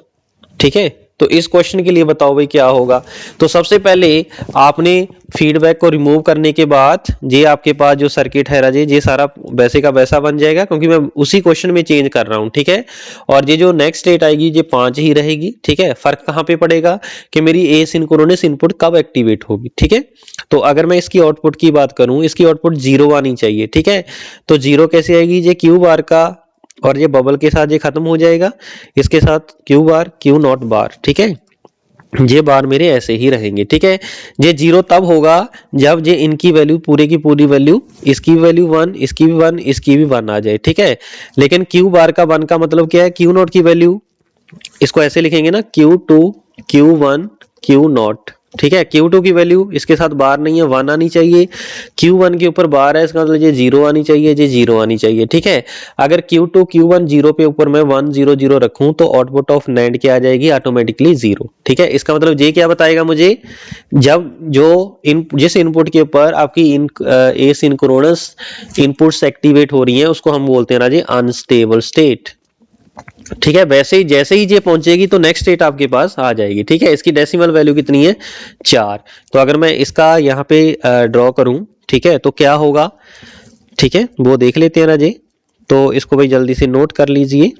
S1: ठीक है, तो इस क्वेश्चन के लिए बताओ भाई क्या होगा? तो सबसे पहले आपने फीडबैक को रिमूव करने के बाद ये आपके पास जो सर्किट है राजे, ये सारा वैसे का वैसा बन जाएगा, क्योंकि मैं उसी क्वेश्चन में चेंज कर रहा हूं। ठीक है, और ये जो नेक्स्ट स्टेट आएगी ये 5 ही रहेगी। ठीक है, फर्क कहां पे पड़ेगा कि मेरी एसिंक्रोनस इनपुट कब एक्टिवेट होगी। ठीक है, तो अगर मैं इसकी आउटपुट की बात करूं, इसकी आउटपुट 0 आनी चाहिए। ठीक है, तो 0 कैसे आएगी? ये क्यू बार का, और ये बबल के साथ ये खत्म हो जाएगा, इसके साथ क्यू बार क्यू नॉट बार। ठीक है, ये बार मेरे ऐसे ही रहेंगे। ठीक है, ये 0 तब होगा जब ये इनकी वैल्यू पूरे की पूरी वैल्यू, इसकी वैल्यू 1, इसकी भी 1, इसकी भी 1 आ जाए। ठीक है, लेकिन क्यू बार का 1 का मतलब क्या है? क्यू नॉट की वैल्यू, इसको ऐसे लिखेंगे ना, Q2 Q1 Q नॉट। ठीक है। Q2 की वैल्यू इसके साथ बार नहीं है, 1 आनी चाहिए। Q1 के ऊपर बार है, इसका मतलब ये 0 आनी चाहिए, ये 0 आनी चाहिए। ठीक है। अगर Q2 Q1 0 पे ऊपर मैं 1 0 0 रखूं तो आउटपुट ऑफ NAND क्या आ जाएगी, ऑटोमेटिकली 0। ठीक है। इसका मतलब ये क्या बताएगा मुझे, जब जिस इनपुट के ऊपर आपकी एसिंक्रोनस इनपुट्स एक्टिवेट हो रही हैं उसको हम बोलते हैं ना जी अनस्टेबल स्टेट। ठीक है। वैसे ही जैसे ही ये पहुंचेगी तो नेक्स्ट स्टेट आपके पास आ जाएगी। ठीक है। इसकी डेसिमल वैल्यू कितनी है, 4। तो अगर मैं इसका यहाँ पे ड्रॉ करूं, ठीक है, तो क्या होगा, ठीक है, वो देख लेते हैं ना जी। तो इसको भाई जल्दी से नोट कर लीजिए।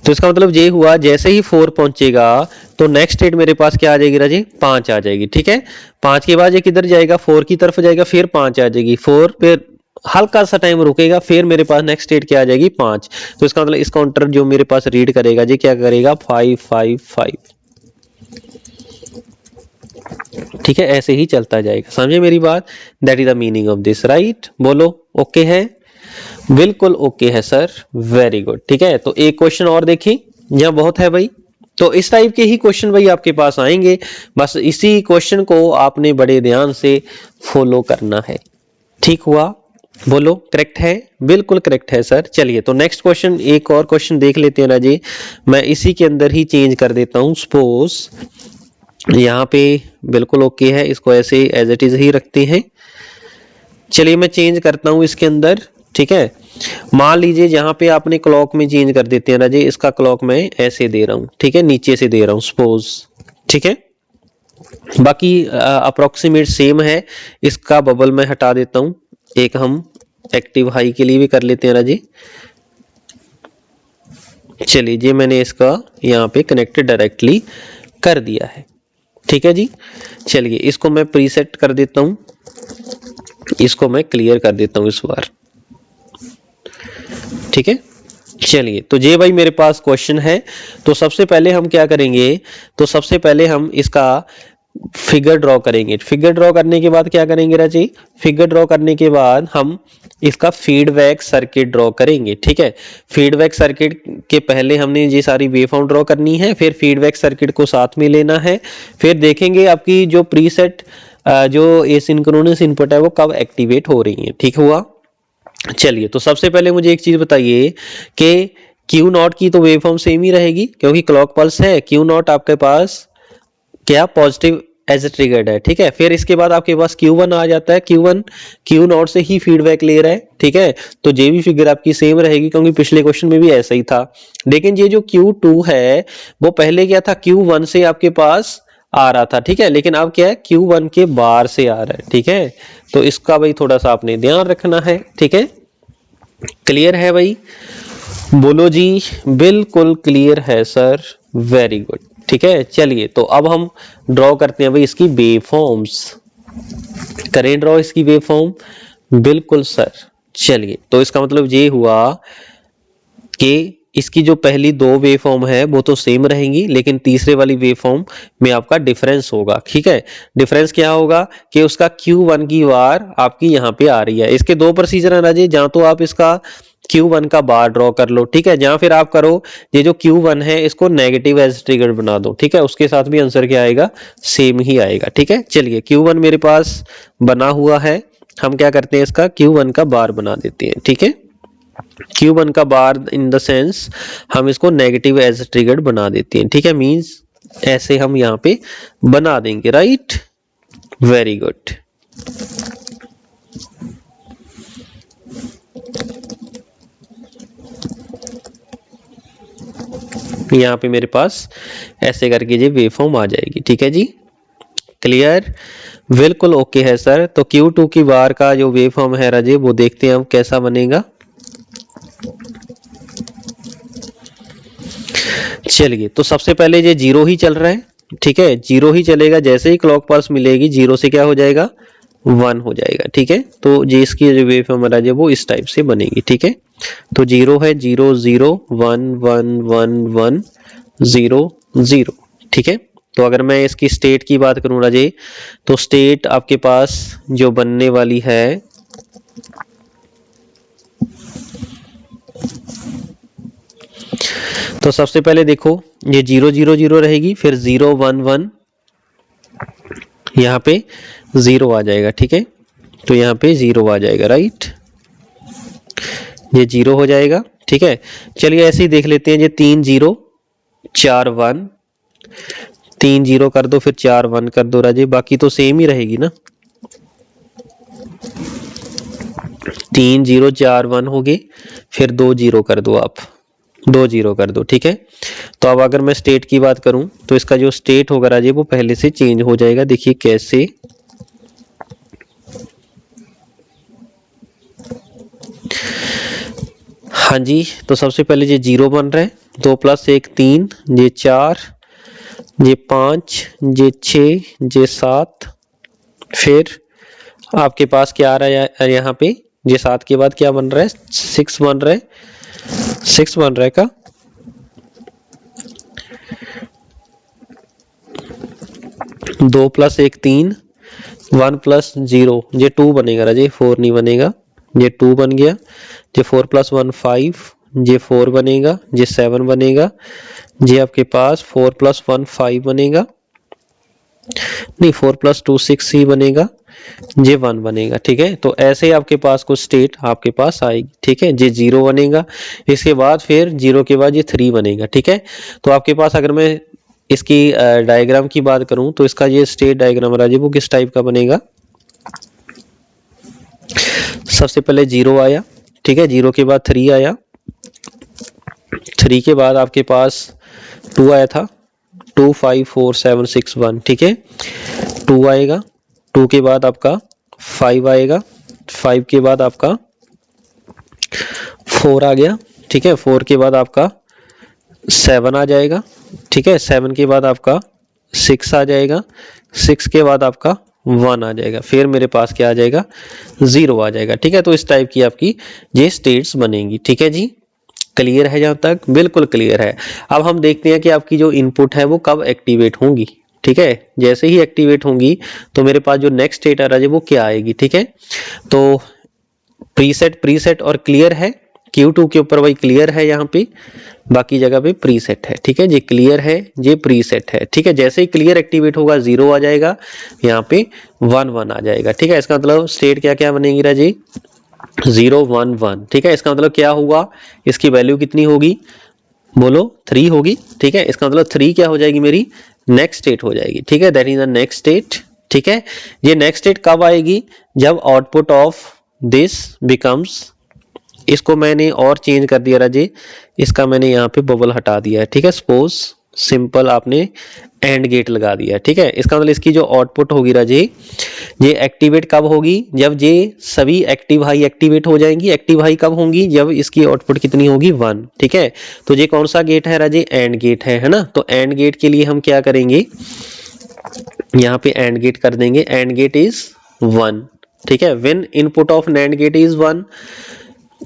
S1: तो इसका मतलब ये हुआ जैसे ही 4 पहुंचेगा तो नेक्स्ट स्टेट मेरे पास क्या आ जाएगी राजी, 5 आ जाएगी। ठीक है। 5 के बाद ये किधर जाएगा, 4 की तरफ जाएगा, फिर 5 आ जाएगी, 4 पे हल्का सा टाइम रुकेगा, फिर मेरे पास नेक्स्ट स्टेट क्या आ जाएगी, 5। तो इसका मतलब इस काउंटर जो मेरे पास रीड करेगा जी क्या करेगा, 5 5 5। ठीक है। ऐसे ही चलता जाएगा, समझे मेरी बात। That is the meaning of this, right. बोलो ओके है, बिल्कुल ओके है सर, वेरी गुड। ठीक है। तो एक क्वेश्चन और देखिए, यहां बहुत है भाई। तो इस टाइप के ही क्वेश्चन भाई आपके पास आएंगे, बस इसी क्वेश्चन को आपने बड़े ध्यान से फॉलो करना है। ठीक हुआ, बोलो करेक्ट है, बिल्कुल करेक्ट है सर। चलिए तो नेक्स्ट क्वेश्चन, एक और क्वेश्चन देख लेते हैं ना जी। मैं इसी के अंदर ही चेंज कर देता हूं। सपोज यहाँ पे बिल्कुल ओके है, इसको ऐसे एज इट इज ही रखते हैं। चलिए मैं चेंज करता हूं इसके अंदर। ठीक है। मान लीजिए जहां पे आपने क्लॉक में चेंज कर देते हैं ना जी, इसका क्लॉक मैं ऐसे दे रहा हूं, ठीक है, नीचे से दे रहा हूं सपोज। ठीक है। बाकी अप्रोक्सीमेट सेम है। इसका बबल मैं हटा देता हूं, एक हम एक्टिव हाई के लिए भी कर लेते हैं ना जी। चलिए जी मैंने इसका यहाँ पे कनेक्टेड डायरेक्टली कर दिया है। ठीक है जी। चलिए इसको मैं प्रीसेट कर देता हूं, इसको मैं क्लियर कर देता हूं इस बार। ठीक है। चलिए तो ये भाई मेरे पास क्वेश्चन है। तो सबसे पहले हम क्या करेंगे, तो सबसे पहले हम इसका फिगर ड्रॉ करेंगे। फिगर ड्रॉ करने के बाद क्या करेंगे राजी, फिगर ड्रॉ करने के बाद हम इसका फीडबैक सर्किट ड्रॉ करेंगे। ठीक है। फीडबैक सर्किट के पहले हमने ये सारी वेवफॉर्म ड्रॉ करनी है, फिर फीडबैक सर्किट को साथ में लेना है, फिर देखेंगे आपकी जो प्रीसेट जो एसिंक्रोनस इनपुट है वो कब एक्टिवेट हो रही है। ठीक हुआ। चलिए तो सबसे पहले मुझे एक चीज बताइए कि Q0 की तो वेवफॉर्म सेम ही रहेगी क्योंकि क्लॉक पल्स है। Q0 आपके पास क्या पॉजिटिव एज ट्रिगर्ड है। ठीक है। फिर इसके बाद आपके पास Q1 आ जाता है, Q1 Q0 से ही फीडबैक ले रहा है। ठीक है। तो ये भी फिगर आपकी सेम रहेगी क्योंकि पिछले क्वेश्चन में भी ऐसा ही था। लेकिन ये जो Q2 है वो पहले क्या था, Q1 से आपके पास आ रहा था। ठीक है। लेकिन अब क्या है, Q1 के बाहर से आ रहा है। ठीक है। तो इसका भाई थोड़ा सा आपने ध्यान रखना है। ठीक है। क्लियर है भाई, बोलो जी। बिल्कुल क्लियर है सर, वेरी गुड। ठीक है। चलिए तो अब हम ड्रॉ करते हैं भाई इसकी वेवफॉर्म्स। करें ड्रॉ इसकी वेवफॉर्म, बिल्कुल सर। चलिए तो इसका मतलब ये हुआ कि इसकी जो पहली दो वेवफॉर्म है वो तो सेम रहेंगी, लेकिन तीसरे वाली वेवफॉर्म में आपका डिफरेंस होगा। ठीक है। डिफरेंस क्या होगा कि उसका Q1 की बार आपकी यहाँ पे आ रही है। इसके दो प्रोसीजर है ना जी, जहां तो आप इसका Q1 का बार ड्रॉ कर लो, ठीक है, जहां फिर आप करो ये जो Q1 है इसको नेगेटिव एज ट्रिगर बना दो। ठीक है। उसके साथ भी आंसर क्या आएगा, सेम ही आएगा। ठीक है। चलिए Q1 मेरे पास बना हुआ है, हम क्या करते हैं इसका Q1 का बार बना देते हैं। ठीक है। Q1 का बार इन द सेंस हम इसको नेगेटिव एज ट्रिगर्ड बना देते हैं। ठीक है। मींस ऐसे हम यहाँ पे बना देंगे, राइट, वेरी गुड। यहाँ पे मेरे पास ऐसे करके ये वेवफॉर्म आ जाएगी। ठीक है जी, क्लियर, बिल्कुल ओके है सर। तो Q2 की बार का जो वेवफॉर्म है राजे वो देखते हैं हम कैसा बनेगा। चलिए तो सबसे पहले ये 0 ही चल रहा है। ठीक है। 0 ही चलेगा, जैसे ही क्लॉक पल्स मिलेगी 0 से क्या हो जाएगा, 1 हो जाएगा। ठीक है। तो ये इसकी जो वेवफॉर्म है वो इस टाइप से बनेगी। ठीक है। तो 0 है, 0 0 1 1 1 1 0 0। ठीक है। तो अगर मैं इसकी स्टेट की बात करूं राजे, तो स्टेट आपके पास जो बनने वाली है तो सबसे पहले देखो ये 0 0 0 रहेगी, फिर 0 1 1, यहाँ पे 0 आ जाएगा। ठीक है, तो यहाँ पे 0 आ जाएगा, राइट, ये 0 हो जाएगा। ठीक है, चलिए ऐसे ही देख लेते हैं। ये 3 0 4 1, 3 0 कर दो, फिर 4 1 कर दो राजे, बाकी तो सेम ही रहेगी ना। 3 0 4 1 हो गए, फिर 2 0 कर दो, आप 2 0 कर दो। ठीक है, तो अब अगर मैं स्टेट की बात करूं तो इसका जो स्टेट होगा राजे वो पहले से चेंज हो जाएगा। देखिए कैसे, हाँ जी, तो सबसे पहले ये 0 बन रहा है, 2 + 1 3, ये 4, ये 5, ये 6, ये 7, फिर आपके पास क्या आ रहा है यहाँ पे, ये 7 के बाद क्या बन रहा है, 6 बन रहा है, 6 बन रहा है का, दो + 1 3, 1 + 0, ये 2 बनेगा राजे, 4 नहीं बनेगा, ये 2 बन गया। ये 4 + 1 5, ये 4 बनेगा, ये 7 बनेगा, ये आपके पास 4 + 1 5 बनेगा, नहीं 4 + 2 6 ही बनेगा, ये 1 बनेगा। ठीक है, तो ऐसे ही आपके पास कुछ स्टेट आपके पास आएगी। ठीक है, ये 0 बनेगा, इसके बाद फिर 0 के बाद ये 3 बनेगा। ठीक है, तो आपके पास अगर मैं इसकी डायग्राम की बात करूं तो इसका ये स्टेट डायग्राम राजे वो किस टाइप का बनेगा। सबसे पहले 0 आया, ठीक है, 0 के बाद 3 आया, 3 के बाद आपके पास 2 आया था, 2 5 4 7 6 1। ठीक है, 2 आएगा, 2 के बाद आपका 5 आएगा, 5 के बाद आपका 4 आ गया। ठीक है, 4 के बाद आपका 7 आ जाएगा। ठीक है, 7 के बाद आपका 6 आ जाएगा, 6 के बाद आपका 1 आ जाएगा, फिर मेरे पास क्या आ जाएगा, 0 आ जाएगा। ठीक है, तो इस टाइप की आपकी ये स्टेट्स बनेंगी। ठीक है जी, क्लियर है जहां तक? बिल्कुल क्लियर है। अब हम देखते हैं कि आपकी जो इनपुट है वो कब एक्टिवेट होंगी। ठीक है, जैसे ही एक्टिवेट होंगी तो मेरे पास जो नेक्स्ट स्टेट आ रहा है वो क्या आएगी। ठीक है, तो प्रीसेट और क्लियर है, Q2 के ऊपर वही क्लियर है, यहाँ पे बाकी जगह पे प्रीसेट है। ठीक है, ये क्लियर है, ये प्रीसेट है। ठीक है, जैसे ही क्लियर एक्टिवेट होगा 0 आ जाएगा, यहाँ पे 1 1 आ जाएगा। ठीक है, इसका मतलब स्टेट क्या क्या बनेगी राजी, 0 1 1। ठीक है, इसका मतलब क्या हुआ, इसकी वैल्यू कितनी होगी, बोलो 3 होगी। ठीक है, इसका मतलब 3 क्या हो जाएगी, मेरी नेक्स्ट स्टेट हो जाएगी। ठीक है, that is the next state. ठीक है, ये नेक्स्ट स्टेट कब आएगी, जब आउटपुट ऑफ दिस बिकम्स, इसको मैंने और चेंज कर दिया राजे, इसका मैंने यहाँ पे बबल हटा दिया है। ठीक है, सपोज सिंपल आपने एंड गेट लगा दिया है। ठीक है, इसका मतलब इसकी जो आउटपुट होगी राजे, ये एक्टिवेट कब होगी, जब ये सभी एक्टिव हाई एक्टिवेट हो जाएंगी। एक्टिव हाई कब होंगी, जब इसकी आउटपुट कितनी होगी, 1। ठीक है, तो ये कौन सा गेट है राजे, एंड गेट है ना। तो एंड गेट के लिए हम क्या करेंगे, यहाँ पे एंड गेट कर देंगे, एंड गेट इज 1। ठीक है, when input of NAND gate is 1,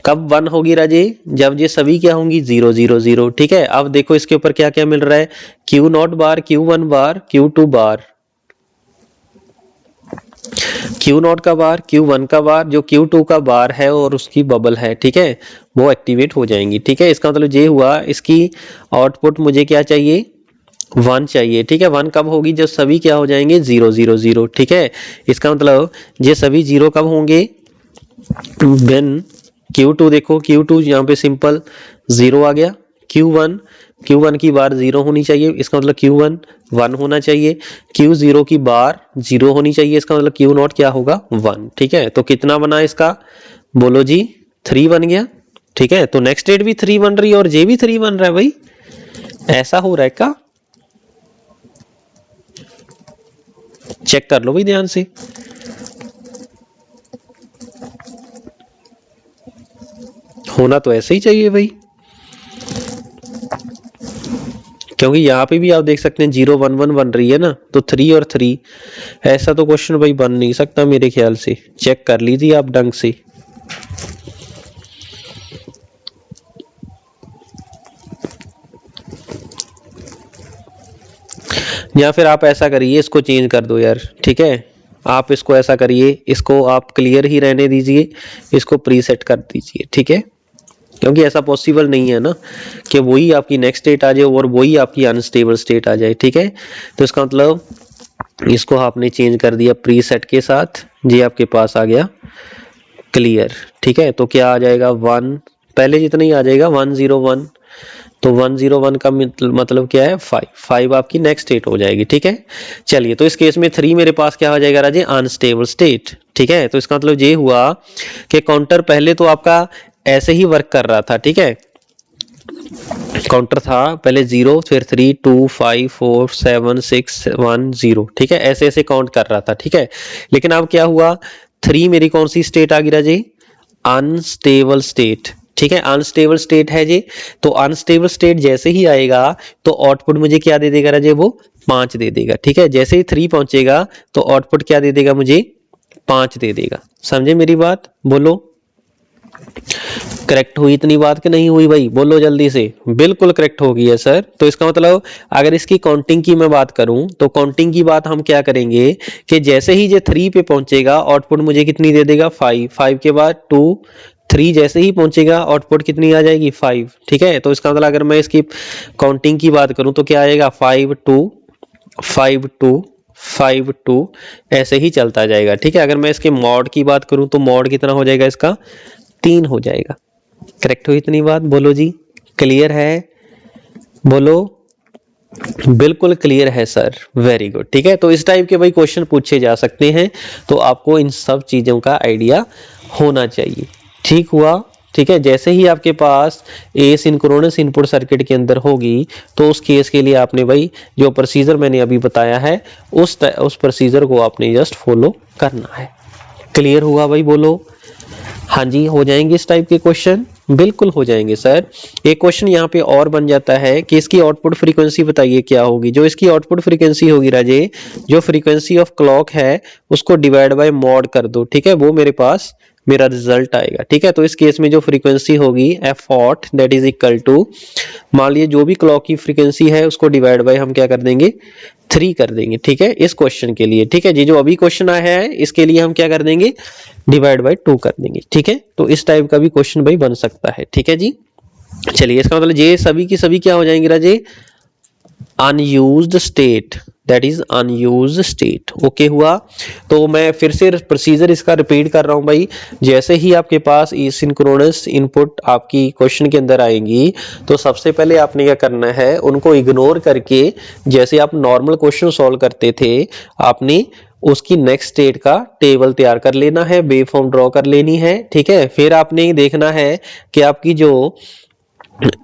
S1: कब 1 होगी राजे, जब ये सभी क्या होंगी, 0 0 0। ठीक है, अब देखो इसके ऊपर क्या क्या मिल रहा है, Q0 बार, Q1 बार, Q2 बार, Q0 का बार, Q1 का बार, जो Q2 का बार है और उसकी बबल है, ठीक है, वो एक्टिवेट हो जाएंगी। ठीक है, इसका मतलब ये हुआ, इसकी आउटपुट मुझे क्या चाहिए, 1 चाहिए। ठीक है, 1 कब होगी, जब सभी क्या हो जाएंगे, 0 0 0। ठीक है, इसका मतलब ये सभी 0 कब होंगे, व्हेन Q2, देखो Q2 यहाँ पे सिंपल 0 आ गया, Q1 की बार 0 होनी चाहिए, इसका मतलब Q1 1 होना चाहिए, Q0 की बार 0 होनी चाहिए, इसका मतलब Q0 क्या होगा, 1। ठीक है, तो कितना बना इसका, बोलो जी, 3 बन गया। ठीक है, तो नेक्स्ट स्टेट भी 3 बन रही है और ये भी 3 बन रहा है भाई, ऐसा हो रहा है क्या, चेक कर लो भाई ध्यान से। होना तो ऐसे ही चाहिए भाई, क्योंकि यहाँ पे भी आप देख सकते हैं 0 1 1 बन रही है ना, तो 3 और 3, ऐसा तो क्वेश्चन भाई बन नहीं सकता मेरे ख्याल से। चेक कर लीजिए आप ढंग से। या फिर आप ऐसा करिए, इसको चेंज कर दो यार। ठीक है, आप इसको ऐसा करिए, इसको आप क्लियर ही रहने दीजिए, इसको प्रीसेट कर दीजिए। ठीक है, क्योंकि ऐसा पॉसिबल नहीं है ना कि वही आपकी नेक्स्ट स्टेट आ जाए और वही आपकी अनस्टेबल स्टेट आ जाए, ठीक है। तो इसका मतलब इसको आपने चेंज कर दिया प्रीसेट के साथ, ये आपके पास आ गया क्लियर, ठीक है। तो क्या आ जाएगा 1, पहले जितना ही आ जाएगा 101, तो 101 का मतलब क्या है 5 आपकी नेक्स्ट स्टेट हो जाएगी, ठीक है। चलिए, तो इस केस में 3 मेरे पास क्या हो जाएगा राजे, अनस्टेबल स्टेट, ठीक है। तो इसका मतलब ये हुआ कि काउंटर पहले तो आपका ऐसे ही वर्क कर रहा था, ठीक है। काउंटर था पहले 0, फिर 3, 2, 5, 4, 7, 6, 1, 0, ठीक है, ऐसे ऐसे काउंट कर रहा था, ठीक है। लेकिन अब क्या हुआ, 3 मेरी कौन सी स्टेट आ गई राजे, अनस्टेबल स्टेट, ठीक है। अनस्टेबल स्टेट है जी, तो अनस्टेबल स्टेट जैसे ही आएगा तो आउटपुट मुझे क्या दे देगा राजे, वो 5 दे देगा, ठीक है। जैसे ही 3 पहुंचेगा तो आउटपुट क्या दे देगा, मुझे 5 दे देगा। समझे मेरी बात, बोलो करेक्ट हुई इतनी बात कि नहीं हुई भाई, बोलो जल्दी से। बिल्कुल करेक्ट हो गई है सर। तो इसका मतलब अगर इसकी काउंटिंग की मैं बात करूं तो काउंटिंग की बात हम क्या करेंगे कि जैसे ही ये 3 पे पहुंचेगा आउटपुट मुझे कितनी दे देगा, 5, 5 के बाद 2, 3 जैसे ही पहुंचेगा आउटपुट कितनी आ जाएगी, 5, ठीक है। तो इसका मतलब अगर मैं इसकी काउंटिंग की बात करूं तो क्या आएगा, 5 2 5 2 5 2 ऐसे ही चलता जाएगा, ठीक है। अगर मैं इसके मॉड की बात करूं तो मॉड कितना हो जाएगा इसका, 3 हो जाएगा। करेक्ट हुई इतनी बात, बोलो जी क्लियर है, बोलो बिल्कुल क्लियर है सर, वेरी गुड, ठीक है। तो इस टाइप के भाई क्वेश्चन पूछे जा सकते हैं, तो आपको इन सब चीजों का आइडिया होना चाहिए, ठीक हुआ, ठीक है। जैसे ही आपके पास एसिंक्रोनस इनपुट सर्किट के अंदर होगी तो उस केस के लिए आपने भाई जो प्रोसीजर मैंने अभी बताया है उस प्रोसीजर को आपने जस्ट फॉलो करना है। क्लियर हुआ भाई, बोलो हाँ जी। हो जाएंगे इस टाइप के क्वेश्चन, बिल्कुल हो जाएंगे सर। एक क्वेश्चन यहाँ पे और बन जाता है कि इसकी आउटपुट फ्रीक्वेंसी बताइए क्या होगी। जो इसकी आउटपुट फ्रीक्वेंसी होगी राजे, जो फ्रीक्वेंसी ऑफ क्लॉक है उसको डिवाइड बाय मॉड कर दो, ठीक है, वो मेरे पास मेरा रिजल्ट आएगा, ठीक है। तो इस केस में जो फ्रीक्वेंसी होगी f0 that is equal to, मान लीजिए जो भी क्लॉक की फ्रीक्वेंसी है उसको डिवाइड बाय हम क्या कर देंगे, 3 कर देंगे, ठीक है, इस क्वेश्चन के लिए, ठीक है। ये जो अभी क्वेश्चन आया है इसके लिए हम क्या कर देंगे, डिवाइड बाय 2 कर देंगे, ठीक है। तो इस टाइप का भी क्वेश्चन भाई बन सकता है, ठीक है जी। चलिए, इसका मतलब ये सभी की सभी क्या हो जाएंगे राजे, unused state, that is unused state, okay हुआ। तो मैं फिर से प्रोसीजर इसका रिपीट कर रहा हूं भाई। जैसे ही आपके पास एसिंक्रोनस इनपुट आपकी क्वेश्चन के अंदर आएंगी तो सबसे पहले आपने क्या करना है, उनको इग्नोर करके जैसे आप नॉर्मल क्वेश्चन सॉल्व करते थे आपने उसकी नेक्स्ट स्टेट का टेबल तैयार कर लेना है, वेव फॉर्म ड्रॉ कर लेनी है, ठीक है। फिर आपने देखना है कि आपकी जो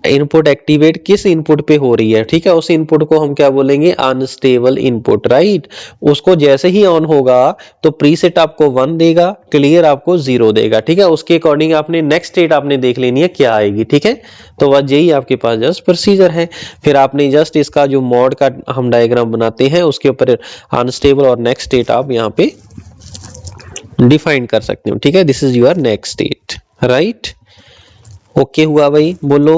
S1: इनपुट एक्टिवेट किस इनपुट पे हो रही है, ठीक है, उस इनपुट को हम क्या बोलेंगे, अनस्टेबल इनपुट, राइट। उसको जैसे ही ऑन होगा तो प्रीसेट आपको 1 देगा, क्लियर आपको 0 देगा, ठीक है। उसके अकॉर्डिंग आपने नेक्स्ट स्टेट आपने देख लेनी है क्या आएगी, ठीक है। तो बस यही आपके पास जस्ट प्रोसीजर है। फिर आपने जस्ट इसका जो मॉड का हम डायग्राम बनाते हैं उसके ऊपर अनस्टेबल और नेक्स्ट स्टेट आप यहाँ पे डिफाइन कर सकते हो, ठीक है। This is your next state, right. Okay हुआ भाई, बोलो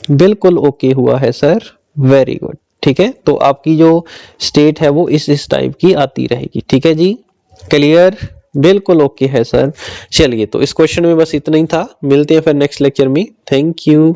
S1: बिल्कुल ओके हुआ है सर, वेरी गुड, ठीक है। तो आपकी जो स्टेट है वो इस टाइप की आती रहेगी, ठीक है जी, क्लियर, बिल्कुल ओके है सर। चलिए, तो इस क्वेश्चन में बस इतना ही था, मिलते हैं फिर नेक्स्ट लेक्चर में, थैंक यू।